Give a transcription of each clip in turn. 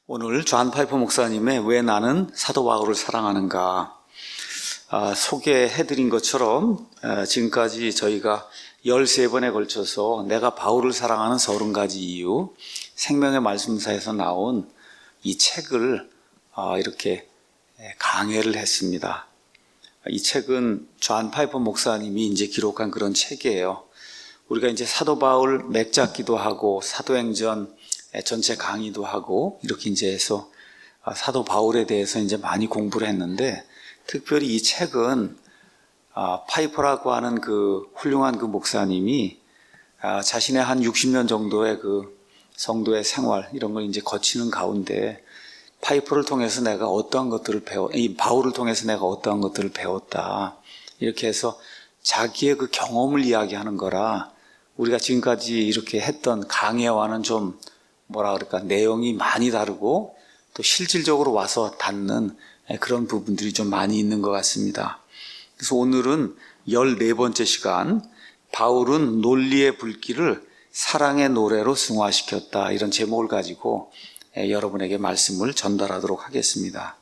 오늘 존 파이퍼 목사님의 왜 나는 사도 바울을 사랑하는가 소개해드린 것처럼 지금까지 저희가 13번에 걸쳐서 내가 바울을 사랑하는 30가지 이유, 생명의 말씀사에서 나온 이 책을 이렇게 강해를 했습니다. 이 책은 존 파이퍼 목사님이 이제 기록한 그런 책이에요. 우리가 이제 사도 바울 맥잡기도 하고 사도행전 전체 강의도 하고 이렇게 이제 해서 사도 바울에 대해서 이제 많이 공부를 했는데, 특별히 이 책은 파이퍼라고 하는 그 훌륭한 그 목사님이 자신의 한 60년 정도의 그 성도의 생활 이런 걸 이제 거치는 가운데 파이퍼를 통해서 내가 어떠한 것들을 이 바울을 통해서 내가 어떠한 것들을 배웠다, 이렇게 해서 자기의 그 경험을 이야기하는 거라 우리가 지금까지 이렇게 했던 강해와는 좀 내용이 많이 다르고 또 실질적으로 와서 닿는 그런 부분들이 좀 많이 있는 것 같습니다. 그래서 오늘은 14번째 시간, 바울은 논리의 불길을 사랑의 노래로 승화시켰다, 이런 제목을 가지고 여러분에게 말씀을 전달하도록 하겠습니다.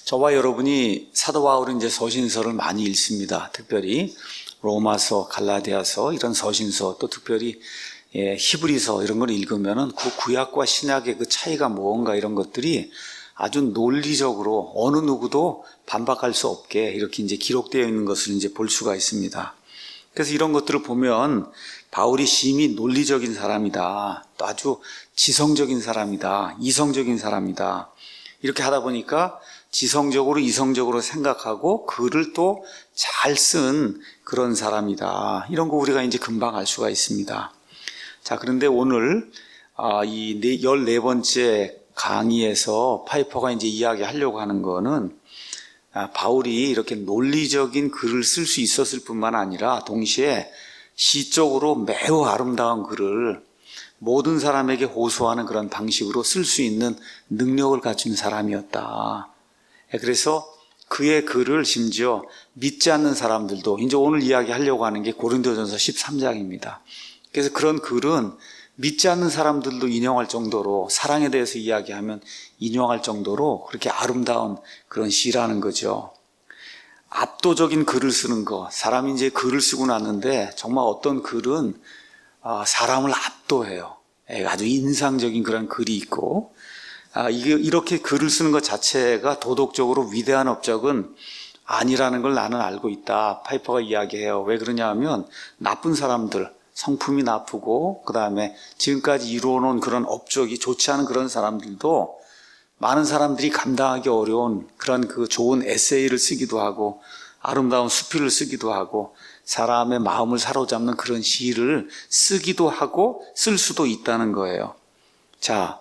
저와 여러분이 사도 바울은 이제 서신서를 많이 읽습니다. 특별히 로마서, 갈라디아서 이런 서신서, 또 특별히 히브리서 이런 걸 읽으면은 그 구약과 신약의 그 차이가 뭔가 이런 것들이 아주 논리적으로 어느 누구도 반박할 수 없게 이렇게 이제 기록되어 있는 것을 이제 볼 수가 있습니다. 그래서 이런 것들을 보면 바울이 심히 논리적인 사람이다, 또 아주 지성적인 사람이다, 이성적인 사람이다, 이렇게 하다 보니까 지성적으로 이성적으로 생각하고 글을 또 잘 쓴 그런 사람이다, 이런 거 우리가 이제 금방 알 수가 있습니다. 자, 그런데 오늘 이 14번째 강의에서 파이퍼가 이제 이야기하려고 하는 거는 바울이 이렇게 논리적인 글을 쓸 수 있었을 뿐만 아니라 동시에 시적으로 매우 아름다운 글을 모든 사람에게 호소하는 그런 방식으로 쓸 수 있는 능력을 갖춘 사람이었다. 그래서 그의 글을 심지어 믿지 않는 사람들도, 이제 오늘 이야기하려고 하는 게 고린도전서 13장입니다. 그래서 그런 글은 믿지 않는 사람들도 인용할 정도로, 사랑에 대해서 이야기하면 인용할 정도로 그렇게 아름다운 그런 시라는 거죠. 압도적인 글을 쓰는 거, 사람이 이제 글을 쓰고 났는데 정말 어떤 글은 사람을 압도해요. 아주 인상적인 그런 글이 있고, 이렇게 글을 쓰는 것 자체가 도덕적으로 위대한 업적은 아니라는 걸 나는 알고 있다, 파이퍼가 이야기해요. 왜 그러냐 하면 나쁜 사람들, 성품이 나쁘고 그 다음에 지금까지 이루어놓은 그런 업적이 좋지 않은 그런 사람들도 많은 사람들이 감당하기 어려운 그런 그 좋은 에세이를 쓰기도 하고 아름다운 수필을 쓰기도 하고 사람의 마음을 사로잡는 그런 시를 쓰기도 하고 쓸 수도 있다는 거예요. 자,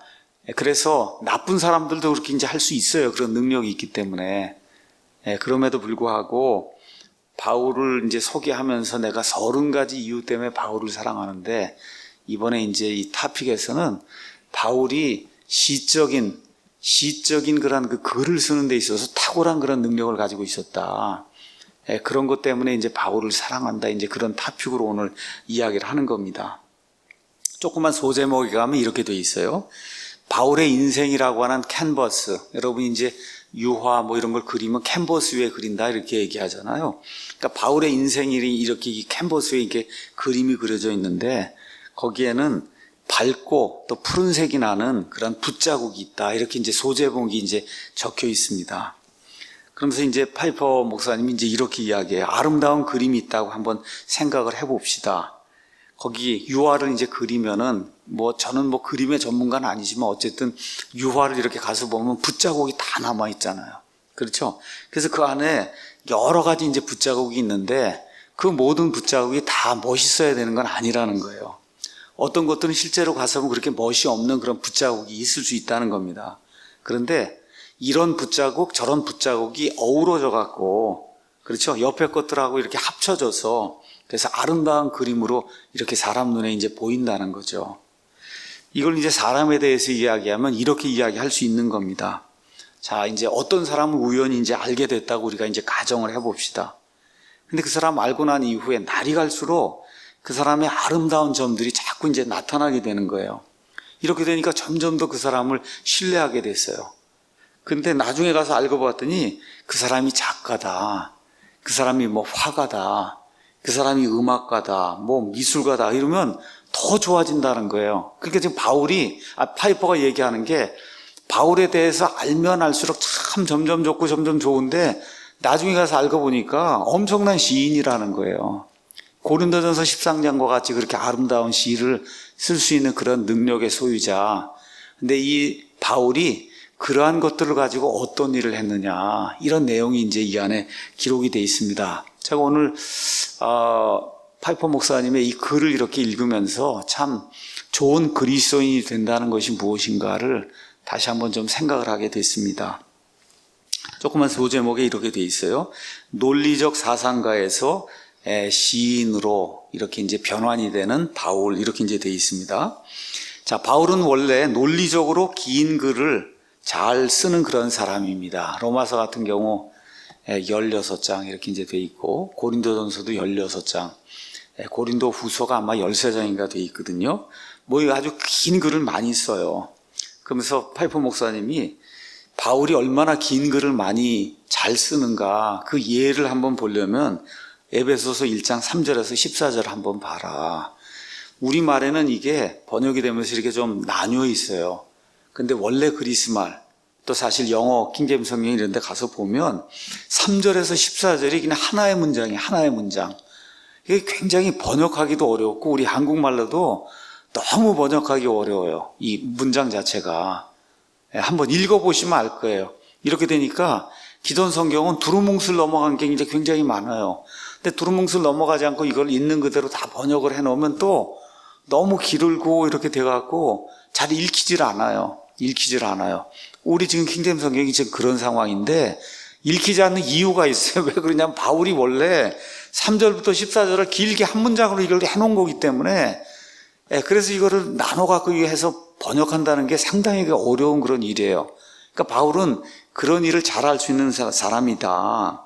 그래서 나쁜 사람들도 그렇게 이제 할 수 있어요. 그런 능력이 있기 때문에. 그럼에도 불구하고 바울을 이제 소개하면서 내가 30가지 이유 때문에 바울을 사랑하는데, 이번에 이제 이 토픽에서는 바울이 시적인 그런 그 글을 쓰는 데 있어서 탁월한 그런 능력을 가지고 있었다. 그런 것 때문에 이제 바울을 사랑한다, 이제 그런 토픽으로 오늘 이야기를 하는 겁니다. 조그만 소제목에 가면 이렇게 돼 있어요. 바울의 인생이라고 하는 캔버스. 여러분이 이제 유화 뭐 이런 걸 그리면 캔버스 위에 그린다, 이렇게 얘기하잖아요. 그러니까 바울의 인생이 이렇게 캔버스 위에 이렇게 그림이 그려져 있는데 거기에는 밝고 또 푸른색이 나는 그런 붓자국이 있다, 이렇게 이제 소제목이 이제 적혀 있습니다. 그러면서 이제 파이퍼 목사님이 이제 이렇게 이야기해요. 아름다운 그림이 있다고 한번 생각을 해봅시다. 거기 유화를 이제 그리면은 저는 그림의 전문가는 아니지만 어쨌든 유화를 이렇게 가서 보면 붓자국이 다 남아 있잖아요. 그렇죠? 그래서 그 안에 여러 가지 이제 붓자국이 있는데 그 모든 붓자국이 다 멋있어야 되는 건 아니라는 거예요. 어떤 것들은 실제로 가서 보면 그렇게 멋이 없는 그런 붓자국이 있을 수 있다는 겁니다. 그런데 이런 붓자국 저런 붓자국이 어우러져 갖고, 그렇죠? 옆에 것들하고 이렇게 합쳐져서 그래서 아름다운 그림으로 이렇게 사람 눈에 이제 보인다는 거죠. 이걸 이제 사람에 대해서 이야기하면 이렇게 이야기할 수 있는 겁니다. 자, 이제 어떤 사람을 우연히 이제 알게 됐다고 우리가 이제 가정을 해봅시다. 근데 그 사람 알고 난 이후에 날이 갈수록 그 사람의 아름다운 점들이 자꾸 이제 나타나게 되는 거예요. 이렇게 되니까 점점 더 그 사람을 신뢰하게 됐어요. 근데 나중에 가서 알고 봤더니 그 사람이 작가다, 그 사람이 뭐 화가다, 그 사람이 음악가다, 뭐 미술가다 이러면 더 좋아진다는 거예요. 그러니까 지금 파이퍼가 얘기하는 게 바울에 대해서 알면 알수록 참 점점 좋고 점점 좋은데 나중에 가서 알고 보니까 엄청난 시인이라는 거예요. 고린도전서 13장과 같이 그렇게 아름다운 시를 쓸 수 있는 그런 능력의 소유자. 근데 이 바울이 그러한 것들을 가지고 어떤 일을 했느냐, 이런 내용이 이제 이 안에 기록이 되어 있습니다. 제가 오늘 파이퍼 목사님의 이 글을 이렇게 읽으면서 참 좋은 그리스도인이 된다는 것이 무엇인가를 다시 한번 좀 생각을 하게 됐습니다. 조그만 소제목에 이렇게 되어 있어요. 논리적 사상가에서 시인으로 이렇게 이제 변환이 되는 바울, 이렇게 이제 되어 있습니다. 자, 바울은 원래 논리적으로 긴 글을 잘 쓰는 그런 사람입니다. 로마서 같은 경우 16장 이렇게 이제 돼 있고, 고린도전서도 16장, 고린도 후서가 아마 13장인가 돼 있거든요. 뭐 아주 긴 글을 많이 써요. 그러면서 파이퍼 목사님이 바울이 얼마나 긴 글을 많이 잘 쓰는가, 그 예를 한번 보려면 에베소서 1장 3절에서 14절 한번 봐라. 우리말에는 이게 번역이 되면서 이렇게 좀 나뉘어 있어요. 근데 원래 그리스말, 또 사실 영어 킹제임스 성경 이런 데 가서 보면 3절에서 14절이 그냥 하나의 문장이에요. 하나의 문장. 이게 굉장히 번역하기도 어렵고 우리 한국말로도 너무 번역하기 어려워요. 이 문장 자체가. 한번 읽어보시면 알 거예요. 이렇게 되니까 기존 성경은 두루뭉술 넘어간 게 이제 굉장히 많아요. 근데 두루뭉술 넘어가지 않고 이걸 있는 그대로 다 번역을 해놓으면 또 너무 길고 이렇게 돼갖고 잘 읽히질 않아요. 우리 지금 킹제임스 성경이 지금 그런 상황인데 읽히지 않는 이유가 있어요. 왜 그러냐면 바울이 원래 3절부터 14절을 길게 한 문장으로 이걸 해놓은 거기 때문에, 그래서 이거를 나눠갖고 해서 번역한다는 게 상당히 어려운 그런 일이에요. 그러니까 바울은 그런 일을 잘할 수 있는 사람이다.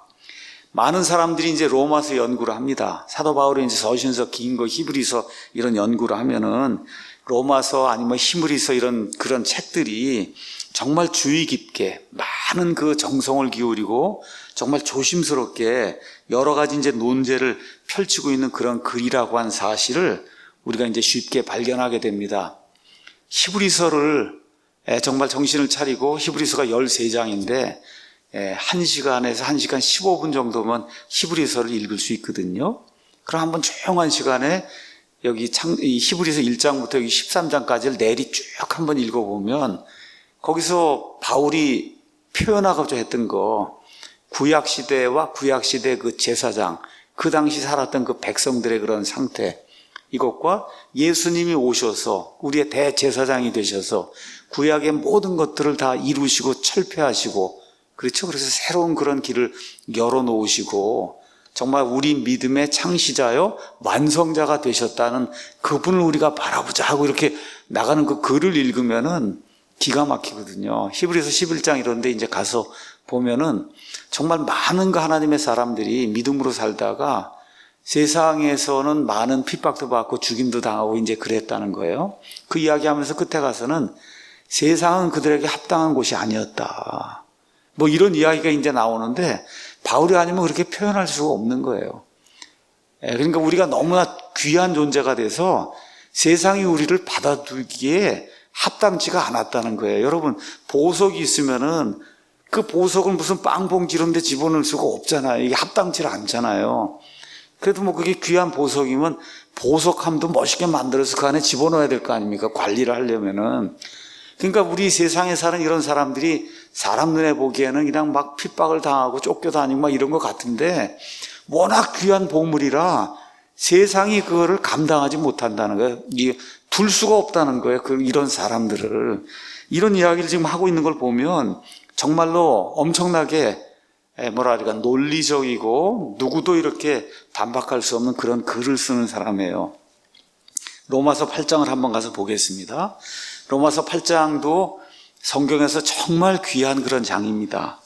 많은 사람들이 이제 로마서 연구를 합니다. 사도 바울이 이제 서신서, 긴 거, 히브리서 이런 연구를 하면은 로마서 아니면 히브리서 이런 그런 책들이 정말 주의 깊게 많은 그 정성을 기울이고 정말 조심스럽게 여러 가지 이제 논제를 펼치고 있는 그런 글이라고 한 사실을 우리가 이제 쉽게 발견하게 됩니다. 히브리서를 정말 정신을 차리고, 히브리서가 13장인데 1시간에서 1시간 15분 정도면 히브리서를 읽을 수 있거든요. 그럼 한번 조용한 시간에 여기 이 히브리서 1장부터 여기 13장까지를 내리 쭉 한번 읽어보면 거기서 바울이 표현하고자 했던 거, 구약시대와 구약시대 그 제사장, 그 당시 살았던 그 백성들의 그런 상태, 이것과 예수님이 오셔서 우리의 대제사장이 되셔서 구약의 모든 것들을 다 이루시고 철폐하시고, 그렇죠? 그래서 새로운 그런 길을 열어놓으시고 정말 우리 믿음의 창시자요 완성자가 되셨다는 그분을 우리가 바라보자 하고 이렇게 나가는 그 글을 읽으면은 기가 막히거든요. 히브리서 11장 이런데 이제 가서 보면은 정말 많은 그 하나님의 사람들이 믿음으로 살다가 세상에서는 많은 핍박도 받고 죽임도 당하고 이제 그랬다는 거예요. 그 이야기하면서 끝에 가서는 세상은 그들에게 합당한 곳이 아니었다, 뭐 이런 이야기가 이제 나오는데 바울이 아니면 그렇게 표현할 수가 없는 거예요. 그러니까 우리가 너무나 귀한 존재가 돼서 세상이 우리를 받아두기에 합당치가 않았다는 거예요. 여러분, 보석이 있으면은 그 보석은 무슨 빵봉지 이런 데 집어넣을 수가 없잖아요. 이게 합당치 않잖아요. 그래도 뭐 그게 귀한 보석이면 보석함도 멋있게 만들어서 그 안에 집어넣어야 될 거 아닙니까? 관리를 하려면은. 그러니까 우리 세상에 사는 이런 사람들이 사람 눈에 보기에는 그냥 막 핍박을 당하고 쫓겨다니고 막 이런 것 같은데 워낙 귀한 보물이라 세상이 그거를 감당하지 못한다는 거예요. 둘 수가 없다는 거예요. 이런 사람들을. 이런 이야기를 지금 하고 있는 걸 보면 정말로 엄청나게 뭐랄까 논리적이고 누구도 이렇게 반박할 수 없는 그런 글을 쓰는 사람이에요. 로마서 8장을 한번 가서 보겠습니다. 로마서 8장도 성경에서 정말 귀한 그런 장입니다.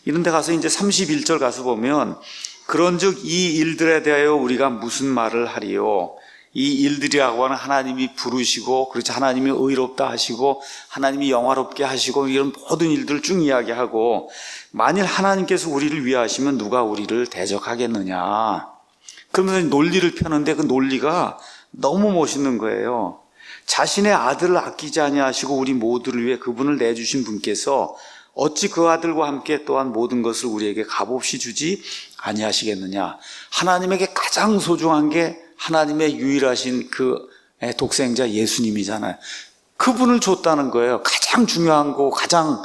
이런 데 가서 이제 31절 가서 보면 그런즉 이 일들에 대하여 우리가 무슨 말을 하리요? 이 일들이라고 하는 하나님이 부르시고, 그렇죠, 하나님이 의롭다 하시고 하나님이 영화롭게 하시고 이런 모든 일들을 쭉 이야기하고, 만일 하나님께서 우리를 위하시면 누가 우리를 대적하겠느냐, 그러면서 논리를 펴는데 그 논리가 너무 멋있는 거예요. 자신의 아들을 아끼지 아니하시고 우리 모두를 위해 그분을 내주신 분께서 어찌 그 아들과 함께 또한 모든 것을 우리에게 값없이 주지 아니하시겠느냐. 하나님에게 가장 소중한 게 하나님의 유일하신 그 독생자 예수님이잖아요. 그분을 줬다는 거예요. 가장 중요한 거, 가장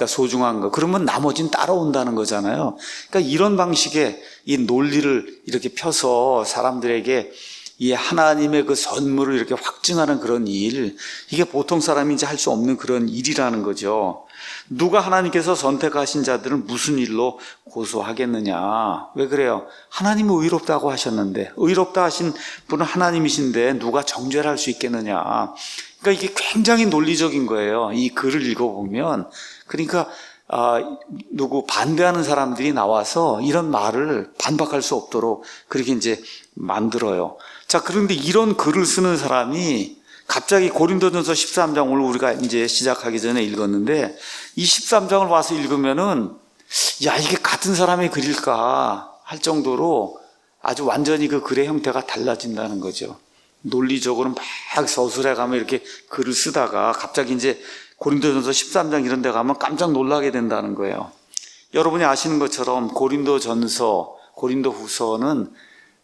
소중한 거. 그러면 나머지는 따라온다는 거잖아요. 그러니까 이런 방식의 이 논리를 이렇게 펴서 사람들에게 이 하나님의 그 선물을 이렇게 확증하는 그런 일, 이게 보통 사람이 이제 할 수 없는 그런 일이라는 거죠. 누가 하나님께서 선택하신 자들은 무슨 일로 고소하겠느냐. 왜 그래요? 하나님은 의롭다고 하셨는데, 의롭다 하신 분은 하나님이신데 누가 정죄를 할 수 있겠느냐. 그러니까 이게 굉장히 논리적인 거예요. 이 글을 읽어보면. 그러니까 누구 반대하는 사람들이 나와서 이런 말을 반박할 수 없도록 그렇게 이제 만들어요. 자, 그런데 이런 글을 쓰는 사람이 갑자기 고린도전서 13장, 오늘 우리가 이제 시작하기 전에 읽었는데, 이 13장을 와서 읽으면은, 야, 이게 같은 사람의 글일까 할 정도로 아주 완전히 그 글의 형태가 달라진다는 거죠. 논리적으로 막 서술해 가면 이렇게 글을 쓰다가 갑자기 이제 고린도전서 13장 이런 데 가면 깜짝 놀라게 된다는 거예요. 여러분이 아시는 것처럼 고린도전서, 고린도후서는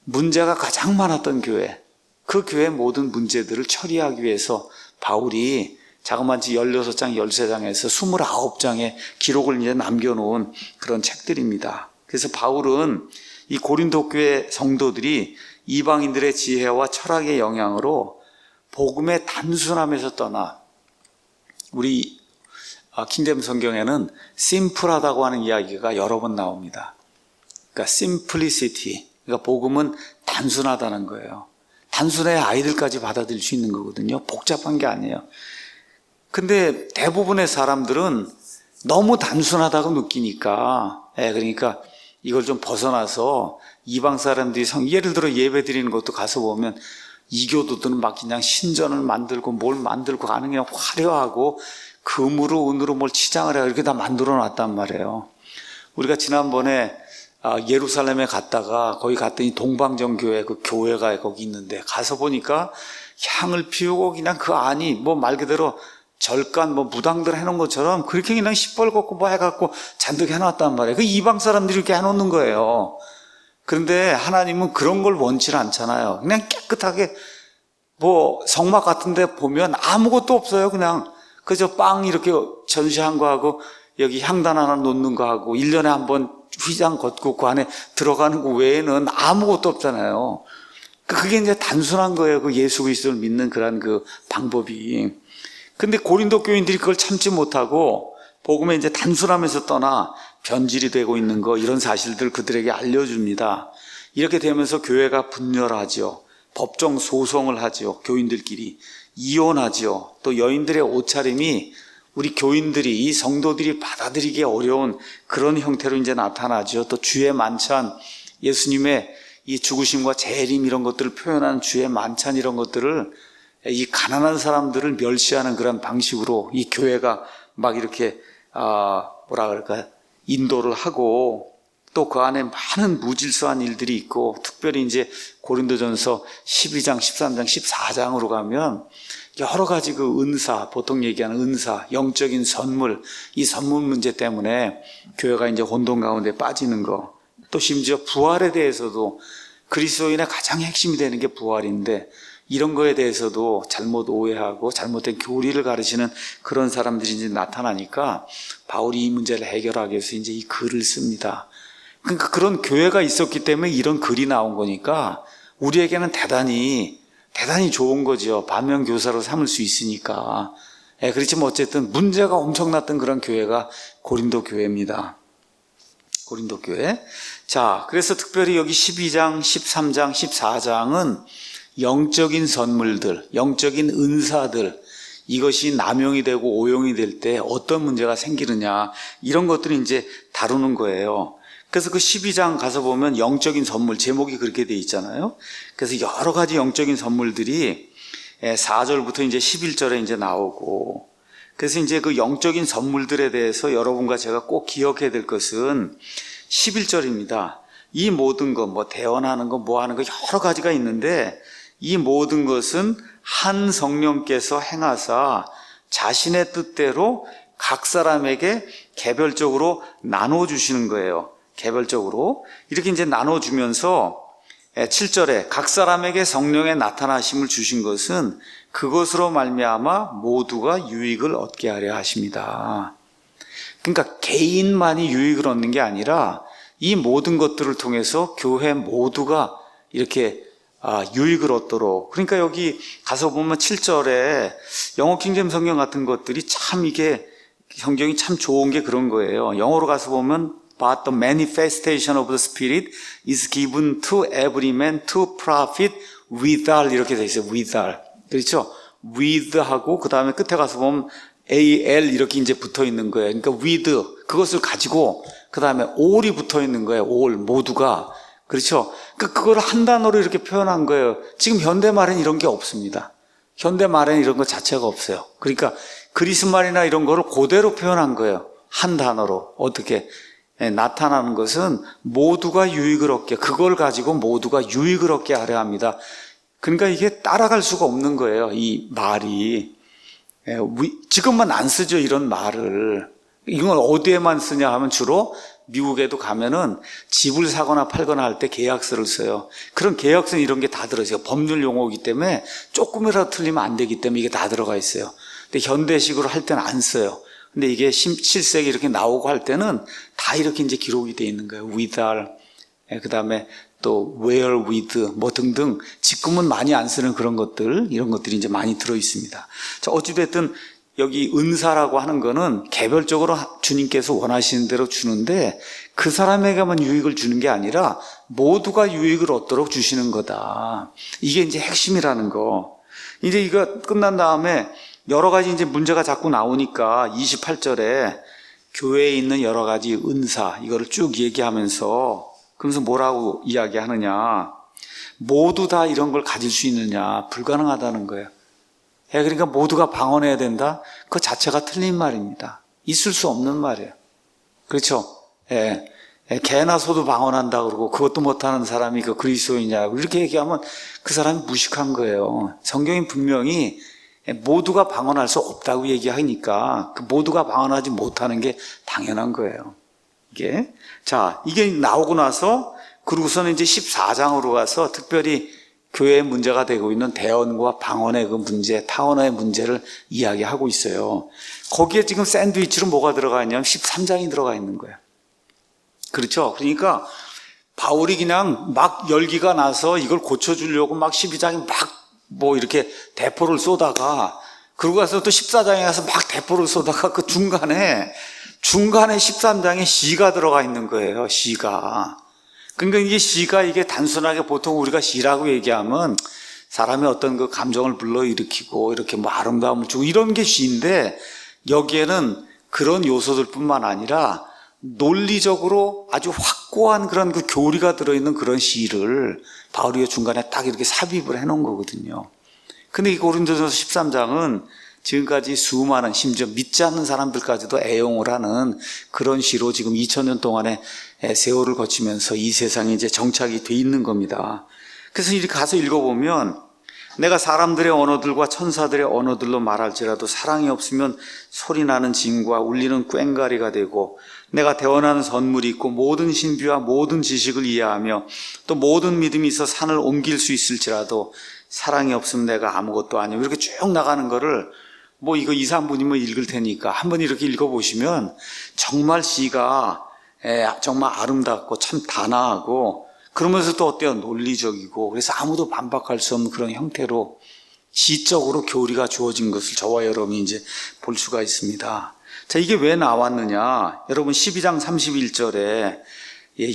문제가 가장 많았던 교회, 그 교회의 모든 문제들을 처리하기 위해서 바울이 자그마치 16장, 13장에서 29장의 기록을 이제 남겨놓은 그런 책들입니다. 그래서 바울은 이 고린도 교회 성도들이 이방인들의 지혜와 철학의 영향으로 복음의 단순함에서 떠나, 우리 킹제임 성경에는 심플하다고 하는 이야기가 여러 번 나옵니다. 그러니까 simplicity, 그러니까 복음은 단순하다는 거예요. 단순해야 아이들까지 받아들일 수 있는 거거든요. 복잡한 게 아니에요. 근데 대부분의 사람들은 너무 단순하다고 느끼니까, 그러니까 이걸 좀 벗어나서 이방 사람들이 예를 들어 예배 드리는 것도 가서 보면 이교도들은 막 그냥 신전을 만들고 뭘 만들고 가는 그냥 화려하고 금으로 은으로 뭘 치장을 해서 이렇게 다 만들어 놨단 말이에요. 우리가 지난번에 예루살렘에 갔다가 거기 갔더니 동방정교회 그 교회가 거기 있는데 가서 보니까 향을 피우고 그냥 그 안이 뭐 말 그대로 절간 뭐 무당들 해놓은 것처럼 그렇게 그냥 시뻘겋고 뭐 해갖고 잔뜩 해놨단 말이에요. 그 이방 사람들이 이렇게 해놓는 거예요. 그런데 하나님은 그런 걸 원치 않잖아요. 그냥 깨끗하게 뭐 성막 같은 데 보면 아무것도 없어요. 그냥 그저 빵 이렇게 전시한 거 하고 여기 향단 하나 놓는 거 하고 1년에 한 번 휘장 걷고 그 안에 들어가는 거 외에는 아무것도 없잖아요. 그게 이제 단순한 거예요. 그 예수 그리스도를 믿는 그런 그 방법이. 근데 고린도 교인들이 그걸 참지 못하고 복음에 이제 단순함에서 떠나 변질이 되고 있는 거, 이런 사실들 그들에게 알려줍니다. 이렇게 되면서 교회가 분열하죠. 법정 소송을 하죠. 교인들끼리 이혼하죠. 또 여인들의 옷차림이 우리 교인들이, 이 성도들이 받아들이기 어려운 그런 형태로 이제 나타나죠. 또 주의 만찬, 예수님의 이 죽으심과 재림 이런 것들을 표현한 주의 만찬 이런 것들을 이 가난한 사람들을 멸시하는 그런 방식으로 이 교회가 막 이렇게 인도를 하고, 또 그 안에 많은 무질서한 일들이 있고, 특별히 이제 고린도전서 12장, 13장, 14장으로 가면 여러 가지 그 은사, 보통 얘기하는 은사, 영적인 선물, 이 선물 문제 때문에 교회가 이제 혼돈 가운데 빠지는 거, 또 심지어 부활에 대해서도 그리스도인의 가장 핵심이 되는 게 부활인데 이런 거에 대해서도 잘못 오해하고 잘못된 교리를 가르치는 그런 사람들이 이제 나타나니까 바울이 이 문제를 해결하기 위해서 이제 이 글을 씁니다. 그러니까 그런 교회가 있었기 때문에 이런 글이 나온 거니까 우리에게는 대단히 좋은 거죠. 반면교사로 삼을 수 있으니까. 그렇지만 어쨌든 문제가 엄청났던 그런 교회가 고린도 교회입니다. 고린도 교회. 자, 그래서 특별히 여기 12장, 13장, 14장은 영적인 선물들, 영적인 은사들, 이것이 남용이 되고 오용이 될 때 어떤 문제가 생기느냐, 이런 것들이 이제 다루는 거예요. 그래서 그 12장 가서 보면 영적인 선물, 제목이 그렇게 돼 있잖아요. 그래서 여러 가지 영적인 선물들이 4절부터 이제 11절에 이제 나오고, 그래서 이제 그 영적인 선물들에 대해서 여러분과 제가 꼭 기억해야 될 것은 11절입니다. 이 모든 것, 뭐 대언하는 거, 뭐 하는 거 여러 가지가 있는데, 이 모든 것은 한 성령께서 행하사 자신의 뜻대로 각 사람에게 개별적으로 나눠주시는 거예요. 개별적으로. 이렇게 이제 나눠주면서 7절에 각 사람에게 성령의 나타나심을 주신 것은 그것으로 말미암아 모두가 유익을 얻게 하려 하십니다. 그러니까 개인만이 유익을 얻는 게 아니라 이 모든 것들을 통해서 교회 모두가 이렇게 유익을 얻도록. 그러니까 여기 가서 보면 7절에 영어 킹제임 성경 같은 것들이 참 이게 성경이 참 좋은 게 그런 거예요. 영어로 가서 보면 But the manifestation of the Spirit is given to every man to profit withal 이렇게 돼 있어요. withal. 그렇죠? with하고 그 다음에 끝에 가서 보면 al 이렇게 이제 붙어 있는 거예요. 그러니까 with 그것을 가지고 그 다음에 all이 붙어 있는 거예요. all 모두가. 그렇죠? 그걸 한 단어로 이렇게 표현한 거예요. 지금 현대말엔 이런 게 없습니다. 현대말엔 이런 거 자체가 없어요. 그러니까 그리스말이나 이런 거를 그대로 표현한 거예요. 한 단어로. 어떻게 나타나는 것은 모두가 유익을 얻게, 그걸 가지고 모두가 유익을 얻게 하려 합니다. 그러니까 이게 따라갈 수가 없는 거예요. 이 말이. 지금만 안 쓰죠, 이런 말을. 이건 어디에만 쓰냐 하면 주로 미국에도 가면은 집을 사거나 팔거나 할 때 계약서를 써요. 그런 계약서는 이런 게 다 들어있어요. 법률 용어이기 때문에 조금이라도 틀리면 안 되기 때문에 이게 다 들어가 있어요. 근데 현대식으로 할 때는 안 써요. 근데 이게 17세기 이렇게 나오고 할 때는 다 이렇게 이제 기록이 돼 있는 거예요. withal, 그 다음에 또 where with, 뭐 등등 지금은 많이 안 쓰는 그런 것들, 이런 것들이 이제 많이 들어 있습니다. 자, 어찌됐든 여기 은사라고 하는 거는 개별적으로 주님께서 원하시는 대로 주는데 그 사람에게만 유익을 주는 게 아니라 모두가 유익을 얻도록 주시는 거다. 이게 이제 핵심이라는 거. 이제 이거 끝난 다음에 여러 가지 이제 문제가 자꾸 나오니까 28절에 교회에 있는 여러 가지 은사 이거를 쭉 얘기하면서 그러면서 뭐라고 이야기하느냐. 모두 다 이런 걸 가질 수 있느냐. 불가능하다는 거예요. 그러니까 모두가 방언해야 된다? 그 자체가 틀린 말입니다. 있을 수 없는 말이에요. 그렇죠? 개나 소도 방언한다 그러고 그것도 못하는 사람이 그 그리스도이냐고 이렇게 얘기하면 그 사람이 무식한 거예요. 성경이 분명히 모두가 방언할 수 없다고 얘기하니까 그 모두가 방언하지 못하는 게 당연한 거예요. 이게. 자, 이게 나오고 나서 그러고서는 이제 14장으로 가서 특별히 교회의 문제가 되고 있는 대언과 방언의 그 문제, 타언의 문제를 이야기하고 있어요. 거기에 지금 샌드위치로 뭐가 들어가 있냐면 13장이 들어가 있는 거예요. 그렇죠? 그러니까 바울이 그냥 막 열기가 나서 이걸 고쳐주려고 막 12장에 막 뭐 이렇게 대포를 쏘다가 그러고 가서 또 14장에 가서 막 대포를 쏘다가 그 중간에 13장에 시가 들어가 있는 거예요. 시가. 그러니까 이게 시가 이게 단순하게 보통 우리가 시라고 얘기하면 사람의 어떤 그 감정을 불러일으키고 이렇게 뭐 아름다움을 주고 이런 게 시인데 여기에는 그런 요소들 뿐만 아니라 논리적으로 아주 확고한 그런 그 교리가 들어있는 그런 시를 바울이 중간에 딱 이렇게 삽입을 해놓은 거거든요. 근데 이 고린도전서 13장은 지금까지 수많은 심지어 믿지 않는 사람들까지도 애용을 하는 그런 시로 지금 2000년 동안의 세월을 거치면서 이 세상에 이제 정착이 돼 있는 겁니다. 그래서 이렇게 가서 읽어보면 내가 사람들의 언어들과 천사들의 언어들로 말할지라도 사랑이 없으면 소리나는 징과 울리는 꽹과리가 되고 내가 대언하는 선물이 있고 모든 신비와 모든 지식을 이해하며 또 모든 믿음이 있어 산을 옮길 수 있을지라도 사랑이 없으면 내가 아무것도 아니오. 이렇게 쭉 나가는 거를 뭐 이거 2, 3분이면 읽을 테니까 한번 이렇게 읽어보시면 정말 시가 정말 아름답고 참 단아하고 그러면서 또 어때요? 논리적이고 그래서 아무도 반박할 수 없는 그런 형태로 시적으로 교리가 주어진 것을 저와 여러분이 이제 볼 수가 있습니다. 자, 이게 왜 나왔느냐? 여러분 12장 31절에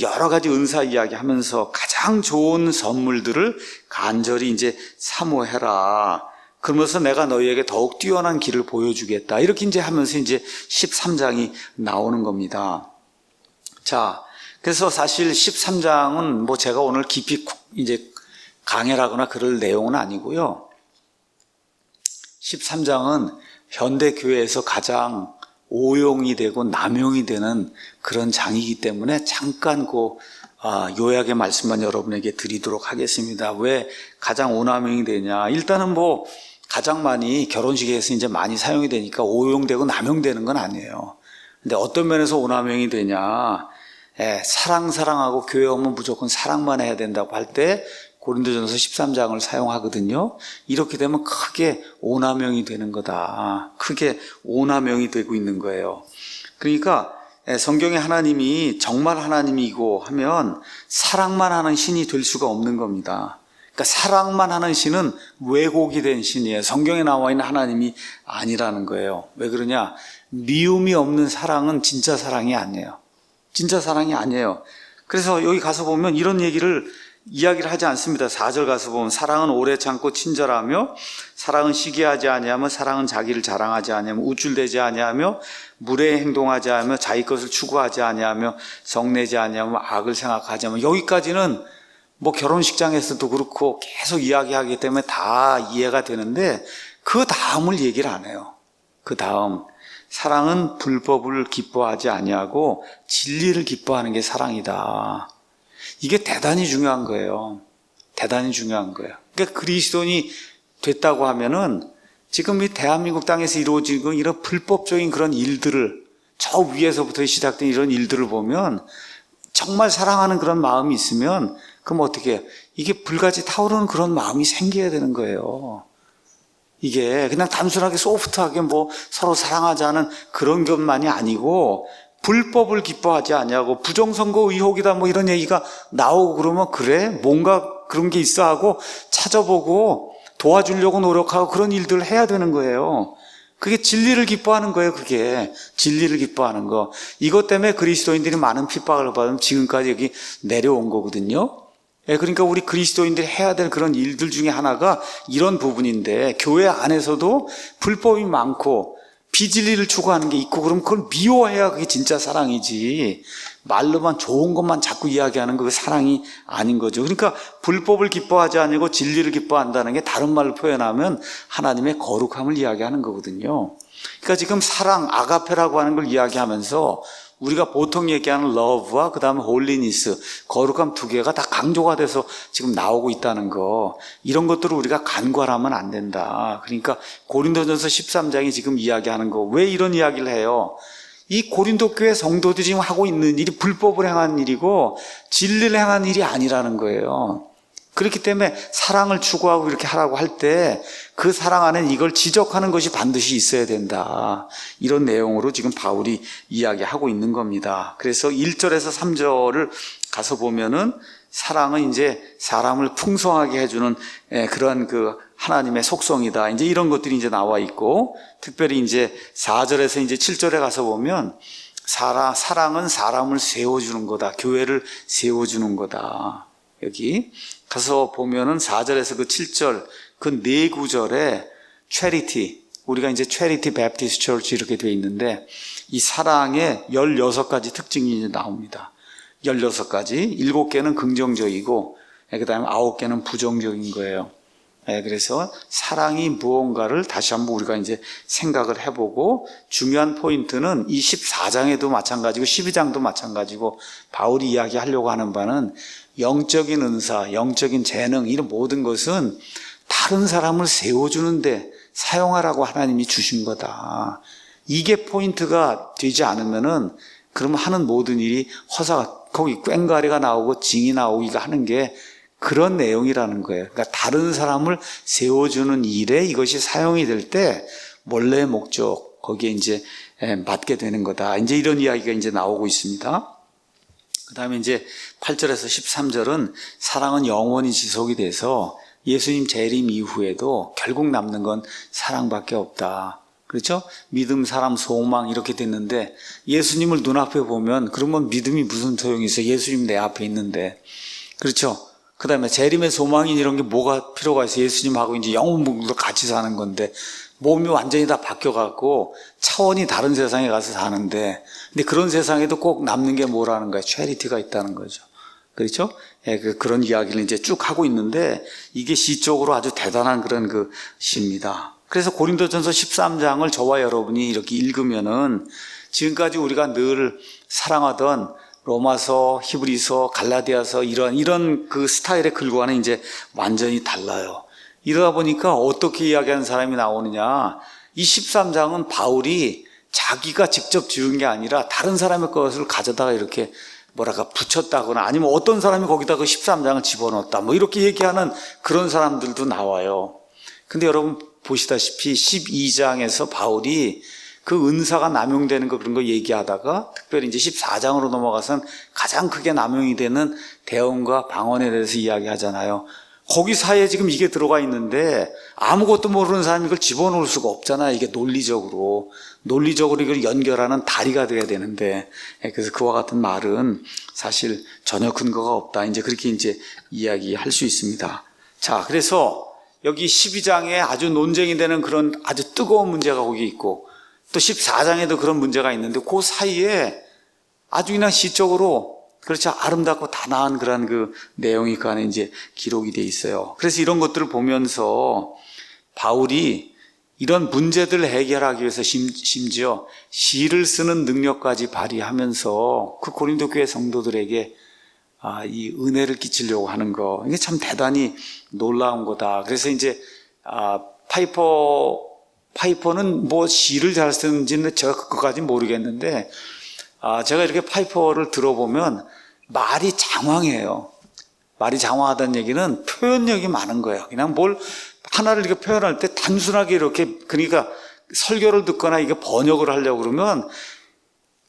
여러 가지 은사 이야기 하면서 가장 좋은 선물들을 간절히 이제 사모해라. 그러면서 내가 너희에게 더욱 뛰어난 길을 보여주겠다. 이렇게 이제 하면서 이제 13장이 나오는 겁니다. 자, 그래서 사실 13장은 뭐 제가 오늘 깊이 이제 강해라거나 그럴 내용은 아니고요. 13장은 현대 교회에서 가장 오용이 되고 남용이 되는 그런 장이기 때문에 잠깐 요약의 말씀만 여러분에게 드리도록 하겠습니다. 왜 가장 오남용이 되냐? 일단은 뭐 가장 많이 결혼식에서 이제 많이 사용이 되니까 오용되고 남용되는 건 아니에요. 근데 어떤 면에서 오남용이 되냐? 사랑하고 교회 오면 무조건 사랑만 해야 된다고 할 때 고린도전서 13장을 사용하거든요. 이렇게 되면 크게 오남용이 되는 거다. 크게 오남용이 되고 있는 거예요. 그러니까 성경에 하나님이 정말 하나님이고 하면 사랑만 하는 신이 될 수가 없는 겁니다. 그러니까 사랑만 하는 신은 왜곡이 된 신이에요. 성경에 나와 있는 하나님이 아니라는 거예요. 왜 그러냐? 미움이 없는 사랑은 진짜 사랑이 아니에요. 진짜 사랑이 아니에요. 그래서 여기 가서 보면 이런 이야기를 하지 않습니다. 4절 가서 보면 사랑은 오래 참고 친절하며 사랑은 시기하지 아니하며 사랑은 자기를 자랑하지 아니하며 우쭐대지 아니하며 무례히 행동하지 아니하며 자기 것을 추구하지 아니하며 성내지 아니하며 악을 생각하지 않으며 여기까지는 뭐 결혼식장에서도 그렇고 계속 이야기하기 때문에 다 이해가 되는데 그 다음을 얘기를 안 해요. 그 다음 사랑은 불법을 기뻐하지 아니하고 진리를 기뻐하는 게 사랑이다. 이게 대단히 중요한 거예요. 대단히 중요한 거예요. 그러니까 그리스도인이 됐다고 하면은 지금 이 대한민국 땅에서 이루어지는 이런 불법적인 그런 일들을 저 위에서부터 시작된 이런 일들을 보면 정말 사랑하는 그런 마음이 있으면 그럼 어떻게 해요? 이게 불같이 타오르는 그런 마음이 생겨야 되는 거예요. 이게 그냥 단순하게 소프트하게 뭐 서로 사랑하자는 그런 것만이 아니고 불법을 기뻐하지 아니하고 부정선거 의혹이다 뭐 이런 얘기가 나오고 그러면 그래 뭔가 그런 게 있어 하고 찾아보고 도와주려고 노력하고 그런 일들을 해야 되는 거예요. 그게 진리를 기뻐하는 거예요. 그게 진리를 기뻐하는 거. 이것 때문에 그리스도인들이 많은 핍박을 받으면 지금까지 여기 내려온 거거든요. 그러니까 우리 그리스도인들이 해야 될 그런 일들 중에 하나가 이런 부분인데 교회 안에서도 불법이 많고 비진리를 추구하는 게 있고 그럼 그걸 미워해야 그게 진짜 사랑이지 말로만 좋은 것만 자꾸 이야기하는 그게 사랑이 아닌 거죠. 그러니까 불법을 기뻐하지 아니고 진리를 기뻐한다는 게 다른 말로 표현하면 하나님의 거룩함을 이야기하는 거거든요. 그러니까 지금 사랑, 아가페라고 하는 걸 이야기하면서 우리가 보통 얘기하는 love와 그 다음에 holiness, 거룩함 두 개가 다 강조가 돼서 지금 나오고 있다는 거, 이런 것들을 우리가 간과하면 안 된다. 그러니까 고린도전서 13장이 지금 이야기하는 거, 왜 이런 이야기를 해요? 이 고린도 교회 성도들이 지금 하고 있는 일이 불법을 행한 일이고 진리를 행한 일이 아니라는 거예요. 그렇기 때문에 사랑을 추구하고 이렇게 하라고 할 때 그 사랑 안에 이걸 지적하는 것이 반드시 있어야 된다. 이런 내용으로 지금 바울이 이야기하고 있는 겁니다. 그래서 1절에서 3절을 가서 보면은 사랑은 이제 사람을 풍성하게 해주는 그러한 그 하나님의 속성이다. 이제 이런 것들이 이제 나와 있고 특별히 이제 4절에서 이제 7절에 가서 보면 사랑은 사람을 세워주는 거다. 교회를 세워주는 거다. 여기 가서 보면은 4절에서 그 7절 그 네 구절에 charity, 우리가 이제 charity baptist church 이렇게 되어 있는데 이 사랑의 16가지 특징이 이제 나옵니다. 16가지, 7개는 긍정적이고 그 다음에 9개는 부정적인 거예요. 그래서 사랑이 무언가를 다시 한번 우리가 이제 생각을 해보고 중요한 포인트는 이 14장에도 마찬가지고 12장도 마찬가지고 바울이 이야기하려고 하는 바는 영적인 은사, 영적인 재능 이런 모든 것은 다른 사람을 세워주는데 사용하라고 하나님이 주신 거다. 이게 포인트가 되지 않으면은 그러면 하는 모든 일이 거기 꽹과리가 나오고 징이 나오기가 하는 게 그런 내용이라는 거예요. 그러니까 다른 사람을 세워주는 일에 이것이 사용이 될 때 원래의 목적 거기에 이제 맞게 되는 거다. 이제 이런 이야기가 이제 나오고 있습니다. 그 다음에 이제 8절에서 13절은 사랑은 영원히 지속이 돼서 예수님 재림 이후에도 결국 남는 건 사랑밖에 없다. 그렇죠? 믿음, 사람, 소망 이렇게 됐는데 예수님을 눈앞에 보면 그러면 믿음이 무슨 소용이 있어요? 예수님 내 앞에 있는데. 그렇죠? 그 다음에 재림의 소망인 이런 게 뭐가 필요가 있어? 예수님하고 이제 영혼분들도 같이 사는 건데, 몸이 완전히 다 바뀌어갖고 차원이 다른 세상에 가서 사는데, 근데 그런 세상에도 꼭 남는 게 뭐라는 거예요? 채리티가 있다는 거죠. 그렇죠? 예, 그런 이야기를 이제 쭉 하고 있는데, 이게 시적으로 아주 대단한 그런 그 시입니다. 그래서 고린도전서 13장을 저와 여러분이 이렇게 읽으면은 지금까지 우리가 늘 사랑하던 로마서, 히브리서, 갈라디아서 이런 그 스타일의 글과는 이제 완전히 달라요. 이러다 보니까 어떻게 이야기하는 사람이 나오느냐. 이 13장은 바울이 자기가 직접 지은 게 아니라 다른 사람의 것을 가져다가 이렇게 뭐랄까 붙였다거나 아니면 어떤 사람이 거기다 그 13장을 집어넣었다. 뭐 이렇게 얘기하는 그런 사람들도 나와요. 근데 여러분 보시다시피 12장에서 바울이 그 은사가 남용되는 거 그런 거 얘기하다가 특별히 이제 14장으로 넘어가선 가장 크게 남용이 되는 대언과 방언에 대해서 이야기하잖아요. 거기 사이에 지금 이게 들어가 있는데 아무것도 모르는 사람이 이걸 집어넣을 수가 없잖아요. 이게 논리적으로 이걸 연결하는 다리가 돼야 되는데, 그래서 그와 같은 말은 사실 전혀 근거가 없다. 이제 그렇게 이제 이야기할 수 있습니다. 자, 그래서 여기 12장에 아주 논쟁이 되는 그런 아주 뜨거운 문제가 거기 있고 또 14장에도 그런 문제가 있는데 그 사이에 아주 그냥 시적으로 그렇죠. 아름답고 단아한 그런 그 내용이 그 안에 이제 기록이 돼 있어요. 그래서 이런 것들을 보면서 바울이 이런 문제들을 해결하기 위해서 심지어 시를 쓰는 능력까지 발휘하면서 그 고린도 교회 성도들에게 이 은혜를 끼치려고 하는 거, 이게 참 대단히 놀라운 거다. 그래서 이제 파이퍼는 뭐 시를 잘 쓰는지는 제가 그것까지는 모르겠는데, 제가 이렇게 파이퍼를 들어보면 말이 장황해요. 말이 장황하다는 얘기는 표현력이 많은 거예요. 그냥 뭘 하나를 이렇게 표현할 때 단순하게 이렇게, 그러니까 설교를 듣거나 이게 번역을 하려고 그러면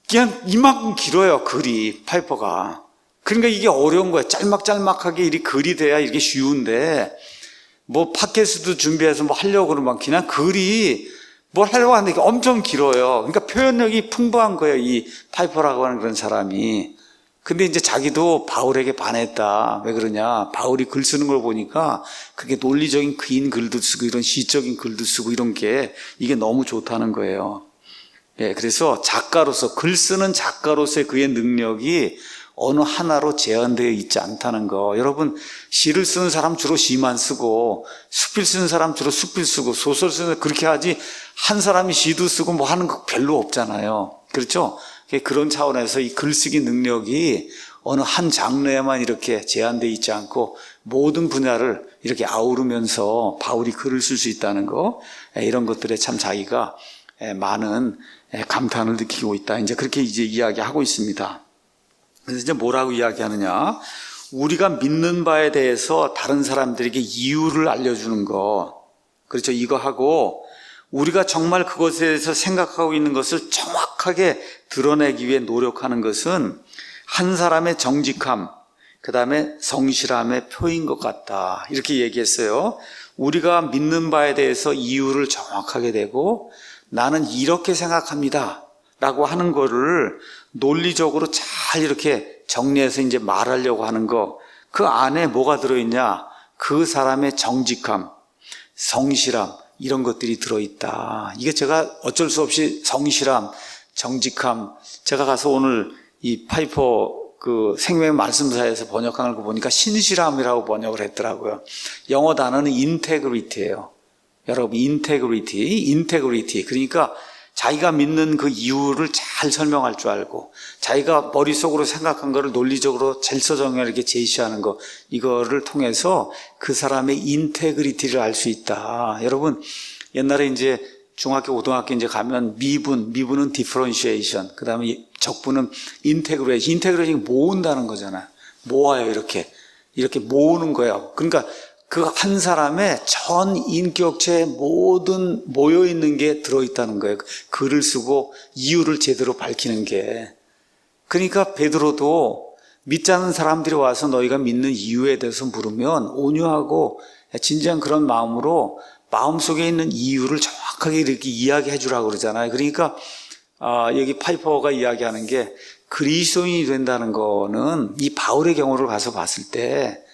그냥 이만큼 길어요, 글이, 파이퍼가. 그러니까 이게 어려운 거예요. 짤막짤막하게 이 글이 돼야 이게 쉬운데, 뭐 팟캐스트도 준비해서 뭐 하려고 그러면 그냥 글이 뭘 하려고 하는데 엄청 길어요. 그러니까 표현력이 풍부한 거예요, 이 파이퍼라고 하는 그런 사람이. 근데 이제 자기도 바울에게 반했다. 왜 그러냐? 바울이 글 쓰는 걸 보니까 그게 논리적인 긴 글도 쓰고 이런 시적인 글도 쓰고 이런 게 이게 너무 좋다는 거예요. 예, 그래서 작가로서, 글 쓰는 작가로서의 그의 능력이 어느 하나로 제한되어 있지 않다는 거. 여러분, 시를 쓰는 사람 주로 시만 쓰고, 수필 쓰는 사람 주로 수필 쓰고, 소설 쓰는 사람 그렇게 하지, 한 사람이 시도 쓰고 뭐 하는 거 별로 없잖아요. 그렇죠? 그런 차원에서 이 글쓰기 능력이 어느 한 장르에만 이렇게 제한되어 있지 않고 모든 분야를 이렇게 아우르면서 바울이 글을 쓸 수 있다는 거, 이런 것들에 참 자기가 많은 감탄을 느끼고 있다. 이제 그렇게 이제 이야기하고 있습니다. 그래서 이제 뭐라고 이야기하느냐? 우리가 믿는 바에 대해서 다른 사람들에게 이유를 알려주는 거. 그렇죠. 이거 하고 우리가 정말 그것에 대해서 생각하고 있는 것을 정확하게 드러내기 위해 노력하는 것은 한 사람의 정직함, 그 다음에 성실함의 표인 것 같다. 이렇게 얘기했어요. 우리가 믿는 바에 대해서 이유를 정확하게 대고 나는 이렇게 생각합니다. 라고 하는 거를 논리적으로 잘 이렇게 정리해서 이제 말하려고 하는 거, 그 안에 뭐가 들어있냐? 그 사람의 정직함, 성실함, 이런 것들이 들어있다. 이게 제가 어쩔 수 없이 성실함, 정직함, 제가 가서 오늘 이 파이퍼 그 생명의 말씀사에서 번역한 걸 보니까 신실함이라고 번역을 했더라고요. 영어 단어는 인테그리티예요. 여러분, 인테그리티. 그러니까 자기가 믿는 그 이유를 잘 설명할 줄 알고 자기가 머릿속으로 생각한 거를 논리적으로 질서정연하게 이렇게 제시하는 거, 이거를 통해서 그 사람의 인테그리티를 알 수 있다. 여러분, 옛날에 이제 중학교, 고등학교 이제 가면 미분은 differentiation, 그 다음에 적분은 인테그레이션 모은다는 거잖아요. 모아요, 이렇게 모으는 거예요. 그러니까 그 한 사람의 전 인격체의 모든 모여있는 게 들어있다는 거예요. 글을 쓰고 이유를 제대로 밝히는 게. 그러니까 베드로도 믿지 않는 사람들이 와서 너희가 믿는 이유에 대해서 물으면 온유하고 진지한 그런 마음으로 마음속에 있는 이유를 정확하게 이렇게 이야기해 주라고 그러잖아요. 그러니까 여기 파이퍼가 이야기하는 게 그리스도인이 된다는 거는 이 바울의 경우를 가서 봤을 때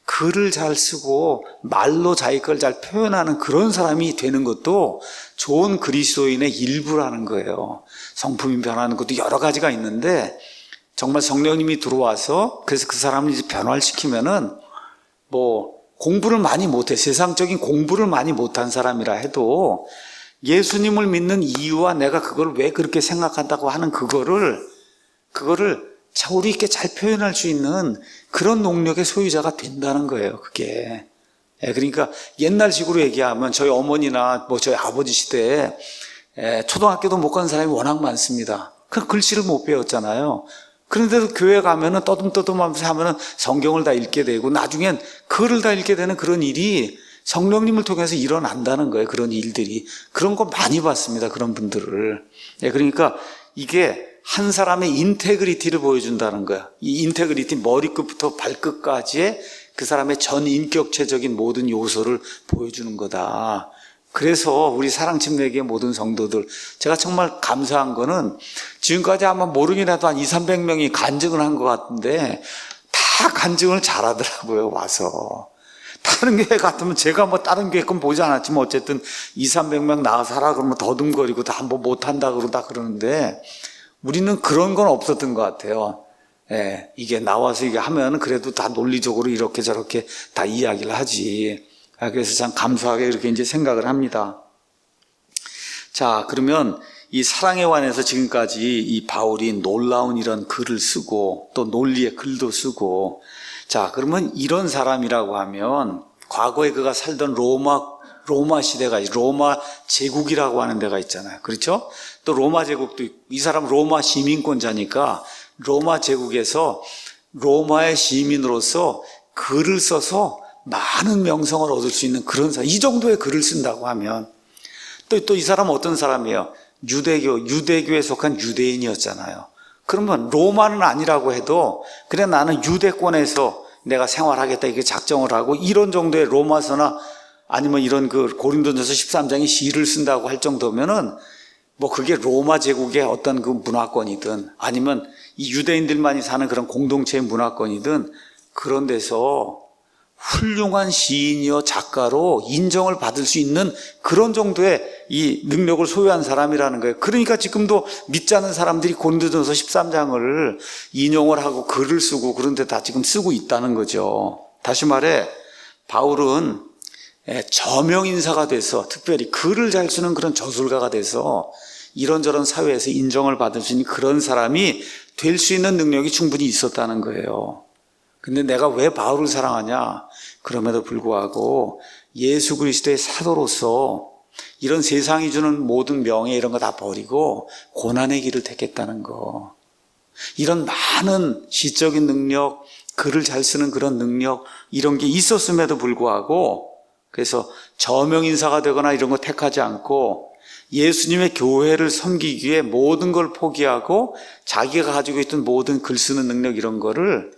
글을 잘 쓰고 말로 자기 걸 잘 표현하는 그런 사람이 되는 것도 좋은 그리스도인의 일부라는 거예요. 성품이 변하는 것도 여러 가지가 있는데 정말 성령님이 들어와서 그래서 그 사람을 이제 변화시키면은 뭐 공부를 많이 못해 세상적인 공부를 많이 못한 사람이라 해도 예수님을 믿는 이유와 내가 그걸 왜 그렇게 생각한다고 하는 그거를 자우리 있게 잘 표현할 수 있는 그런 능력의 소유자가 된다는 거예요, 그게. 그러니까 옛날식으로 얘기하면 저희 어머니나 뭐 저희 아버지 시대에 초등학교도 못 간 사람이 워낙 많습니다. 그 글씨를 못 배웠잖아요. 그런데도 교회 가면은 떠듬떠듬하면서 하면은 성경을 다 읽게 되고 나중엔 글을 다 읽게 되는 그런 일이 성령님을 통해서 일어난다는 거예요. 그런 일들이. 그런 거 많이 봤습니다. 그런 분들을. 그러니까 이게 한 사람의 인테그리티를 보여준다는 거야. 이 인테그리티 머리끝부터 발끝까지의 그 사람의 전 인격체적인 모든 요소를 보여주는 거다. 그래서 우리 사랑침례교의 모든 성도들, 제가 정말 감사한 거는 지금까지 아마 모르긴 해도 한 200~300명이 간증을 한 것 같은데 다 간증을 잘하더라고요, 와서. 다른 교회 같으면 제가 뭐 다른 교회 건 보지 않았지만 어쨌든 200~300명 나가서 하라 그러면 더듬거리고 다 뭐 못한다 그러는데 우리는 그런 건 없었던 것 같아요. 이게 나와서 이게 하면 그래도 다 논리적으로 이렇게 저렇게 다 이야기를 하지. 그래서 참 감사하게 이렇게 이제 생각을 합니다. 자, 그러면 이 사랑에 관해서 지금까지 이 바울이 놀라운 이런 글을 쓰고 또 논리의 글도 쓰고, 자, 그러면 이런 사람이라고 하면 과거에 그가 살던 로마 시대가 로마 제국이라고 하는 데가 있잖아요. 그렇죠? 또 로마 제국도 있고, 이 사람 로마 시민권자니까 로마 제국에서 로마의 시민으로서 글을 써서 많은 명성을 얻을 수 있는 그런 사람, 이 정도의 글을 쓴다고 하면 또 이 사람은 어떤 사람이에요? 유대교에 속한 유대인이었잖아요. 그러면 로마는 아니라고 해도 그래 나는 유대권에서 내가 생활하겠다 이렇게 작정을 하고 이런 정도의 로마서나 아니면 이런 그 고린도전서 13장의 시를 쓴다고 할 정도면은 뭐 그게 로마 제국의 어떤 그 문화권이든 아니면 이 유대인들만이 사는 그런 공동체의 문화권이든 그런 데서 훌륭한 시인이요 작가로 인정을 받을 수 있는 그런 정도의 이 능력을 소유한 사람이라는 거예요. 그러니까 지금도 믿지 않는 사람들이 고린도전서 13장을 인용을 하고 글을 쓰고 그런 데 다 지금 쓰고 있다는 거죠. 다시 말해 바울은 저명 인사가 돼서 특별히 글을 잘 쓰는 그런 저술가가 돼서 이런저런 사회에서 인정을 받을 수 있는 그런 사람이 될 수 있는 능력이 충분히 있었다는 거예요. 근데 내가 왜 바울을 사랑하냐? 그럼에도 불구하고 예수 그리스도의 사도로서 이런 세상이 주는 모든 명예 이런 거 다 버리고 고난의 길을 택했다는 거. 이런 많은 시적인 능력, 글을 잘 쓰는 그런 능력 이런 게 있었음에도 불구하고 그래서 저명인사가 되거나 이런 거 택하지 않고 예수님의 교회를 섬기기 위해 모든 걸 포기하고 자기가 가지고 있던 모든 글 쓰는 능력 이런 거를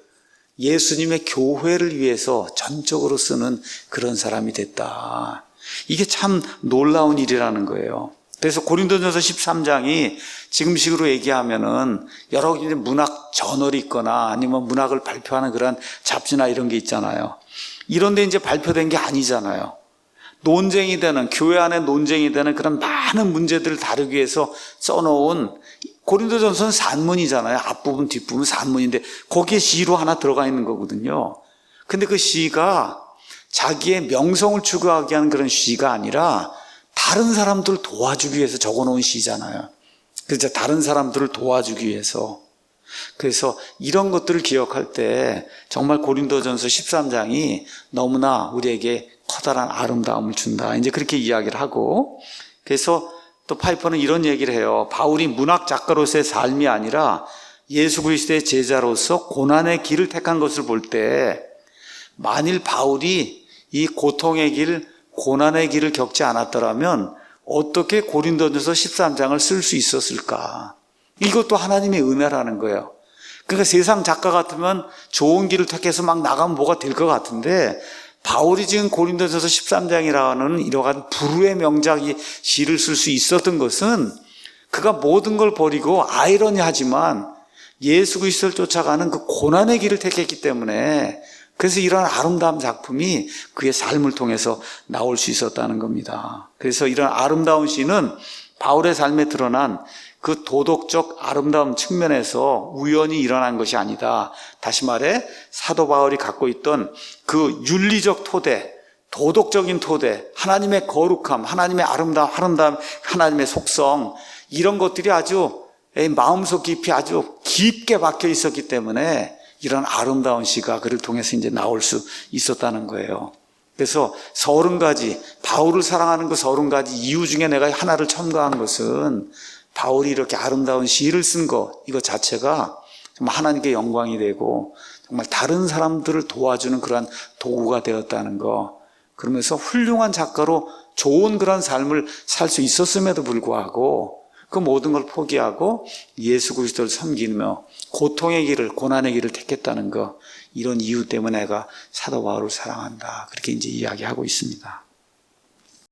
예수님의 교회를 위해서 전적으로 쓰는 그런 사람이 됐다. 이게 참 놀라운 일이라는 거예요. 그래서 고린도전서 13장이 지금식으로 얘기하면은 여러 가지 문학 저널이 있거나 아니면 문학을 발표하는 그런 잡지나 이런 게 있잖아요. 이런 데 이제 발표된 게 아니잖아요. 논쟁이 되는, 교회 안에 논쟁이 되는 그런 많은 문제들을 다루기 위해서 써놓은 고린도전서는 산문이잖아요. 앞부분, 뒷부분 산문인데 거기에 시로 하나 들어가 있는 거거든요. 근데 그 시가 자기의 명성을 추구하게 하는 그런 시가 아니라 다른 사람들을 도와주기 위해서 적어놓은 시잖아요. 그래서 다른 사람들을 도와주기 위해서. 그래서 이런 것들을 기억할 때 정말 고린도전서 13장이 너무나 우리에게 커다란 아름다움을 준다. 이제 그렇게 이야기를 하고, 그래서 또 파이퍼는 이런 얘기를 해요. 바울이 문학 작가로서의 삶이 아니라 예수 그리스도의 제자로서 고난의 길을 택한 것을 볼 때 만일 바울이 이 고통의 길, 고난의 길을 겪지 않았더라면 어떻게 고린도전서 13장을 쓸 수 있었을까? 이것도 하나님의 은혜라는 거예요. 그러니까 세상 작가 같으면 좋은 길을 택해서 막 나가면 뭐가 될 것 같은데 바울이 지금 고린도전서 13장이라는 이러한 불후의 명작이 시를 쓸 수 있었던 것은 그가 모든 걸 버리고 아이러니하지만 예수 그리스도를 쫓아가는 그 고난의 길을 택했기 때문에 그래서 이런 아름다운 작품이 그의 삶을 통해서 나올 수 있었다는 겁니다. 그래서 이런 아름다운 시는 바울의 삶에 드러난 그 도덕적 아름다운 측면에서 우연히 일어난 것이 아니다. 다시 말해 사도 바울이 갖고 있던 그 윤리적 토대, 도덕적인 토대, 하나님의 거룩함, 하나님의 아름다움, 하나님의 속성, 이런 것들이 아주 마음속 깊이 아주 깊게 박혀 있었기 때문에 이런 아름다운 시가 그를 통해서 이제 나올 수 있었다는 거예요. 그래서 30가지, 바울을 사랑하는 그 30가지 이유 중에 내가 하나를 첨가한 것은 바울이 이렇게 아름다운 시를 쓴 것, 이것 자체가 정말 하나님께 영광이 되고 정말 다른 사람들을 도와주는 그러한 도구가 되었다는 거. 그러면서 훌륭한 작가로 좋은 그런 삶을 살 수 있었음에도 불구하고 그 모든 걸 포기하고 예수 그리스도를 섬기며 고통의 길을, 고난의 길을 택했다는 거, 이런 이유 때문에 내가 사도 바울을 사랑한다. 그렇게 이제 이야기하고 있습니다.